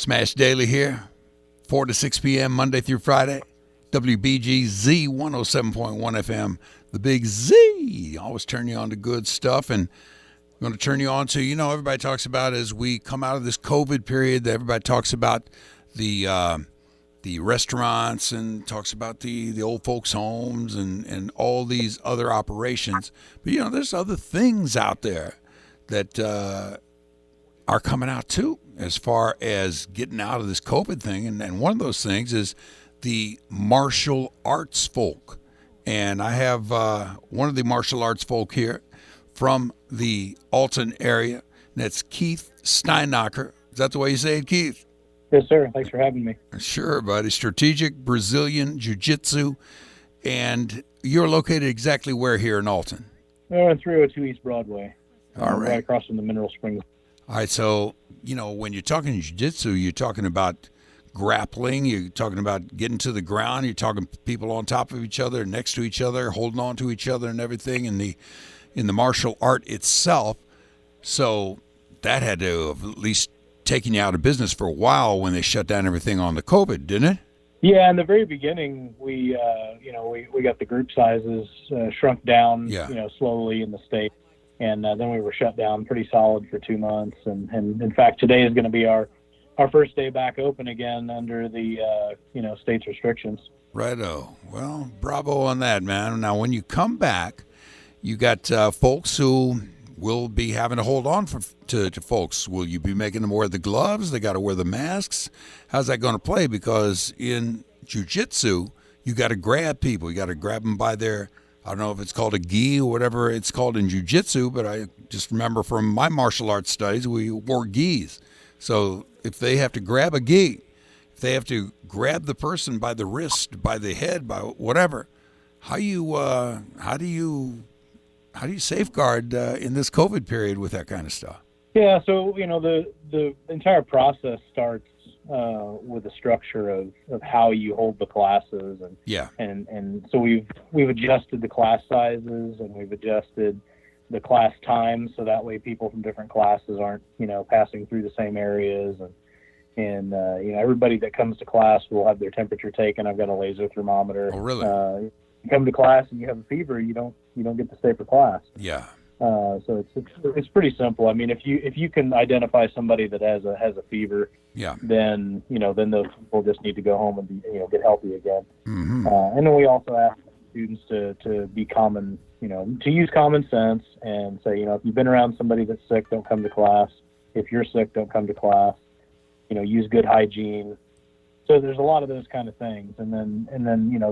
Smash Daily here, 4 to 6 p.m. Monday through Friday. WBGZ 107.1 FM. The Big Z. Always turn you on to good stuff. And I'm going to turn you on to, everybody talks about as we come out of this COVID period, everybody talks about the restaurants and talks about the old folks' homes and all these other operations. But, there's other things out there that are coming out too as far as getting out of this COVID thing. And one of those things is the martial arts folk. And I have one of the martial arts folk here from the Alton area. And that's Keith Steinacher. Is that the way you say it, Keith? Yes, sir. Thanks for having me. Sure, buddy. Strategic Brazilian Jiu-Jitsu. And you're located exactly where here in Alton? On 302 East Broadway. All right. Right across from the Mineral Springs. All right, so, when you're talking jiu-jitsu, you're talking about grappling, you're talking about getting to the ground, you're talking people on top of each other, next to each other, holding on to each other and everything in the martial art itself. So that had to have at least taken you out of business for a while when they shut down everything on the COVID, didn't it? Yeah, in the very beginning, we got the group sizes shrunk down, slowly in the state. And then we were shut down pretty solid for 2 months. And in fact, today is going to be our first day back open again under the, state's restrictions. Righto. Well, bravo on that, man. Now, when you come back, you got folks who will be having to hold on to folks. Will you be making them wear the gloves? They got to wear the masks. How's that going to play? Because in jiu-jitsu, you got to grab people. You got to grab them by their, I don't know if it's called a gi or whatever it's called in jiu-jitsu, but I just remember from my martial arts studies, we wore gis. So if they have to grab a gi, if they have to grab the person by the wrist, by the head, by whatever, how do you safeguard in this COVID period with that kind of stuff? Yeah, so the entire process starts with the structure of how you hold the classes, and so we've adjusted the class sizes and we've adjusted the class times so that way people from different classes aren't passing through the same areas, and everybody that comes to class will have their temperature taken. I've got a laser thermometer. Oh, really? You come to class and you have a fever, you don't get to stay for class. Yeah. So it's pretty simple. I mean, if you can identify somebody that has a fever, then those people just need to go home and get healthy again. Mm-hmm. And then we also ask students to be common, to use common sense and say, if you've been around somebody that's sick, don't come to class. If you're sick, don't come to class. Use good hygiene. So there's a lot of those kind of things. And then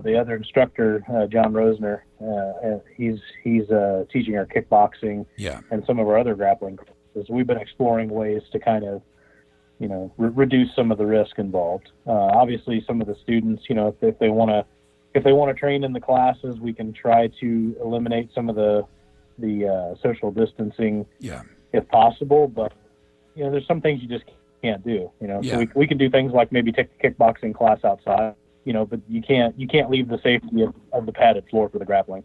the other instructor, John Rosner, he's teaching our kickboxing and some of our other grappling classes. We've been exploring ways to kind of, reduce some of the risk involved. Obviously, some of the students, if they want to train in the classes, we can try to eliminate some of the social distancing if possible. But there's some things you just can't do, so we can do things like maybe take the kickboxing class outside, but you can't leave the safety of the padded floor for the grappling.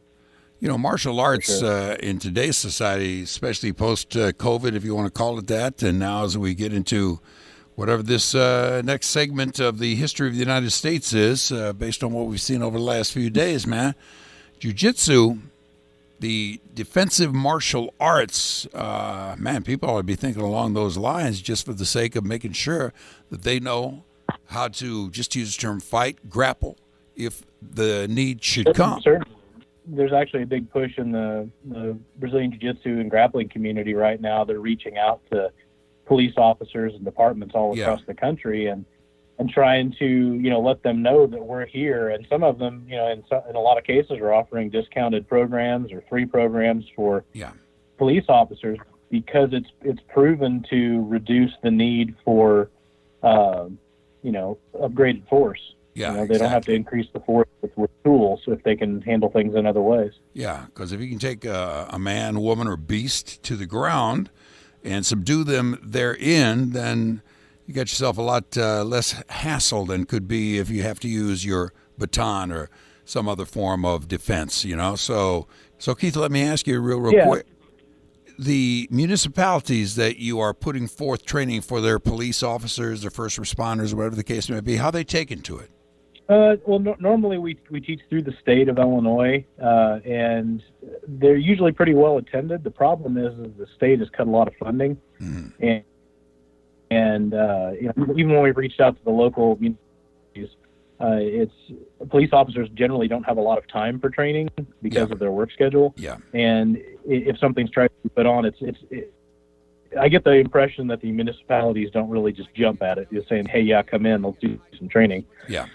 Martial arts in today's society, especially post-COVID, if you want to call it that, and now as we get into whatever this next segment of the history of the United States is, based on what we've seen over the last few days, man, jiu-jitsu, the defensive martial arts, people ought to be thinking along those lines just for the sake of making sure that they know how to, just to use the term, fight, grapple, if the need should come. There's actually a big push in the Brazilian Jiu-Jitsu and grappling community right now. They're reaching out to police officers and departments all across the country and trying to, let them know that we're here. And some of them, in a lot of cases are offering discounted programs or free programs for police officers because it's proven to reduce the need for, upgraded force. Yeah, they don't have to increase the force with tools if they can handle things in other ways. Yeah, because if you can take a man, woman, or beast to the ground and subdue them therein, then you got yourself a lot less hassle than could be if you have to use your baton or some other form of defense, So Keith, let me ask you real quick. the municipalities that you are putting forth training for their police officers, their first responders, whatever the case may be, how they taken to it? Well, normally we teach through the state of Illinois, and they're usually pretty well attended. The problem is the state has cut a lot of funding, and even when we've reached out to the local communities, police officers generally don't have a lot of time for training because of their work schedule. Yeah. And if something's tried to be put on, I get the impression that the municipalities don't really just jump at it, just saying, "Hey, yeah, come in, let's do some training." Yeah.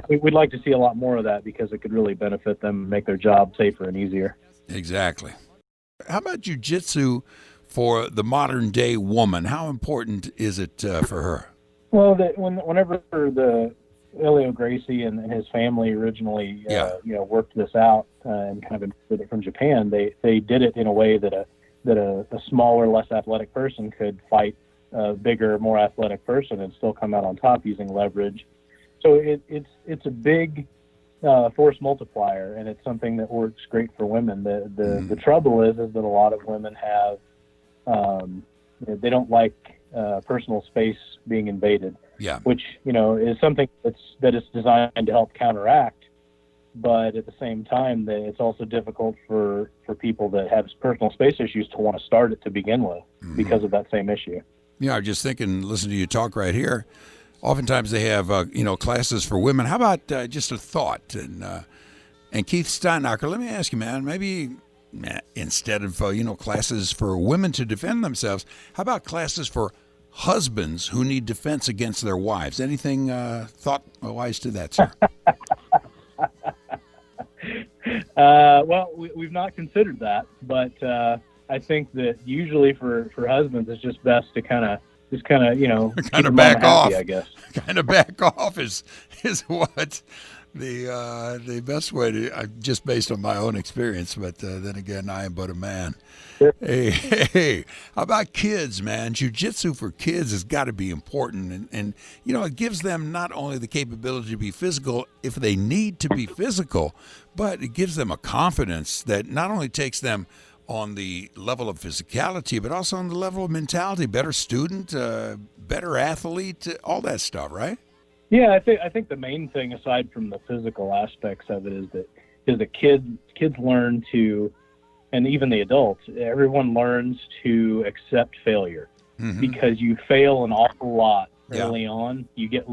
We'd like to see a lot more of that because it could really benefit them and make their job safer and easier. Exactly. How about jiu-jitsu for the modern day woman? How important is it for her? Well, whenever the Elio Gracie and his family originally, worked this out and kind of imported it from Japan, they did it in a way that a smaller, less athletic person could fight a bigger, more athletic person and still come out on top using leverage. So it's a big force multiplier, and it's something that works great for women. The trouble is that a lot of women have they don't like personal space being invaded. Yeah. Which is something that is designed to help counteract, but at the same time, it's also difficult for people that have personal space issues to want to start it to begin with because of that same issue. Yeah, I'm just thinking, listen to you talk right here. Oftentimes they have, classes for women. How about just a thought? And Keith Steinacher, let me ask you, man, maybe instead of, classes for women to defend themselves, how about classes for husbands who need defense against their wives? Anything thought-wise to that, sir? Well, we've not considered that, but I think that usually for husbands, it's just best to kind of back off. I guess kind of back off is what the best way to, just based on my own experience. But then again, I am but a man. Hey, how about kids, man? Jiu-jitsu for kids has got to be important, and it gives them not only the capability to be physical if they need to be physical, but it gives them a confidence that not only takes them on the level of physicality, but also on the level of mentality. Better student, better athlete, all that stuff, right? Yeah, I think the main thing, aside from the physical aspects of it, is that kids learn to, and even the adults, everyone learns to accept failure, because you fail an awful lot early on. You get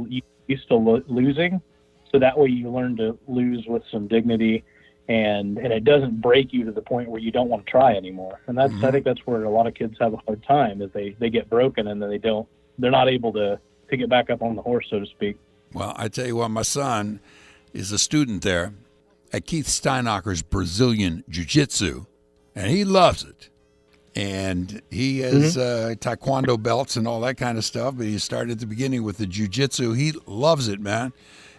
used to losing, so that way you learn to lose with some dignity. And it doesn't break you to the point where you don't want to try anymore. And that's I think that's where a lot of kids have a hard time, is they get broken and then they're not able to get back up on the horse, so to speak. Well, I tell you what, my son is a student there at Keith Steinacher's Brazilian Jiu-Jitsu, and he loves it. And he has taekwondo belts and all that kind of stuff, but he started at the beginning with the Jiu-Jitsu. He loves it, man.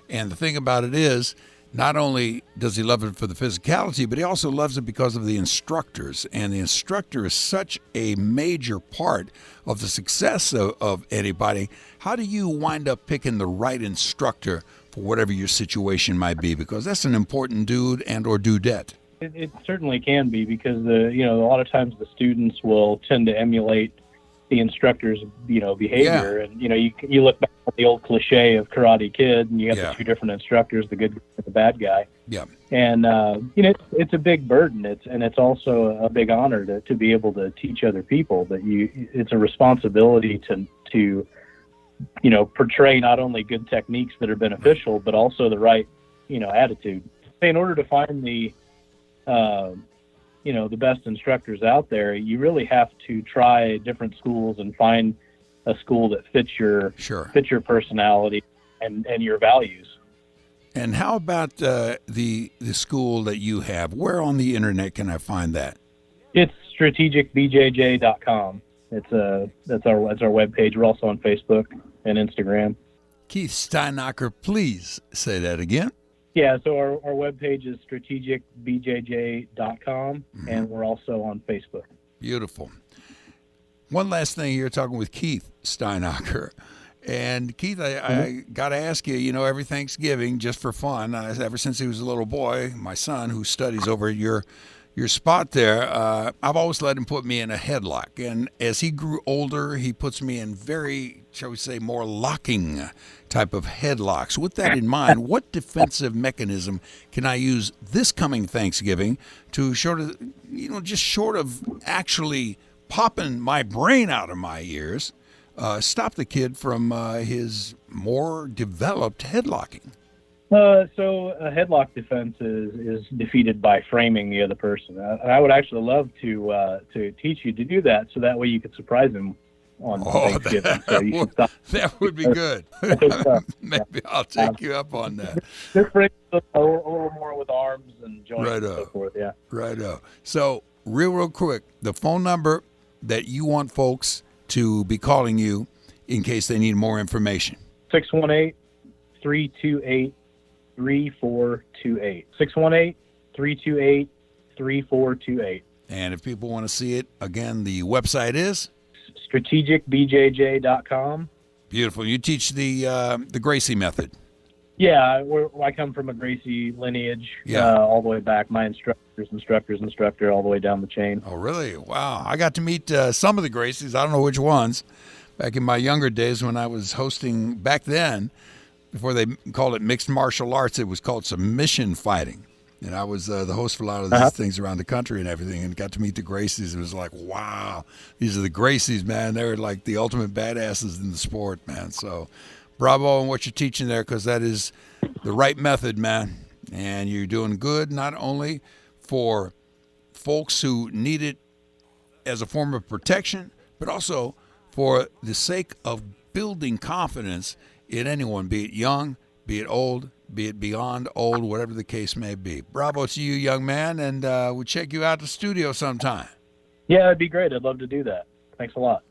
And the thing about it is, not only does he love it for the physicality, but he also loves it because of the instructors. And the instructor is such a major part of the success of anybody. How do you wind up picking the right instructor for whatever your situation might be? Because that's an important dude and or dudette. It certainly can be, because a lot of times the students will tend to emulate the instructor's behavior, and you look back at the old cliche of Karate Kid, and you got the two different instructors, the good guy and the bad guy. Yeah, and it's a big burden. It's also a big honor to be able to teach other people. But it's a responsibility to portray not only good techniques that are beneficial, but also the right attitude. In order to find the best instructors out there, you really have to try different schools and find a school that fits your personality and your values. And how about the school that you have? Where on the internet can I find that? It's strategicbjj.com. That's our webpage. We're also on Facebook and Instagram. Keith Steinacher, please say that again. Yeah, so our webpage is strategicbjj.com, and we're also on Facebook. Beautiful. One last thing here, talking with Keith Steinacher. And Keith, I got to ask you, every Thanksgiving, just for fun, ever since he was a little boy, my son, who studies over at your your spot there, I've always let him put me in a headlock. And as he grew older, he puts me in very, shall we say, more locking type of headlocks. With that in mind, what defensive mechanism can I use this coming Thanksgiving to just short of actually popping my brain out of my ears, stop the kid from his more developed headlocking? So a headlock defense is defeated by framing the other person. I would actually love to teach you to do that, so that way you could surprise him on Thanksgiving. That would be good. Maybe I'll take you up on that. Just bring a little more with arms and joints and so forth. Yeah. Righto. So real quick, the phone number that you want folks to be calling you in case they need more information. 618-328-3428. 618-328-3428. And if people want to see it, again, the website is? strategicbjj.com. Beautiful. You teach the Gracie method. Yeah, I come from a Gracie lineage, all the way back. My instructor all the way down the chain. Oh, really? Wow. I got to meet some of the Gracies. I don't know which ones. Back in my younger days when I was hosting, back then, before they called it mixed martial arts, it was called submission fighting. And I was the host for a lot of these things around the country and everything, and got to meet the Gracies. It was like, wow, these are the Gracies, man. They're like the ultimate badasses in the sport, man. So bravo on what you're teaching there, because that is the right method, man. And you're doing good not only for folks who need it as a form of protection, but also for the sake of building confidence in anyone, be it young, be it old, be it beyond old, whatever the case may be. Bravo to you, young man, and we'll check you out the studio sometime. Yeah, it'd be great. I'd love to do that. Thanks a lot.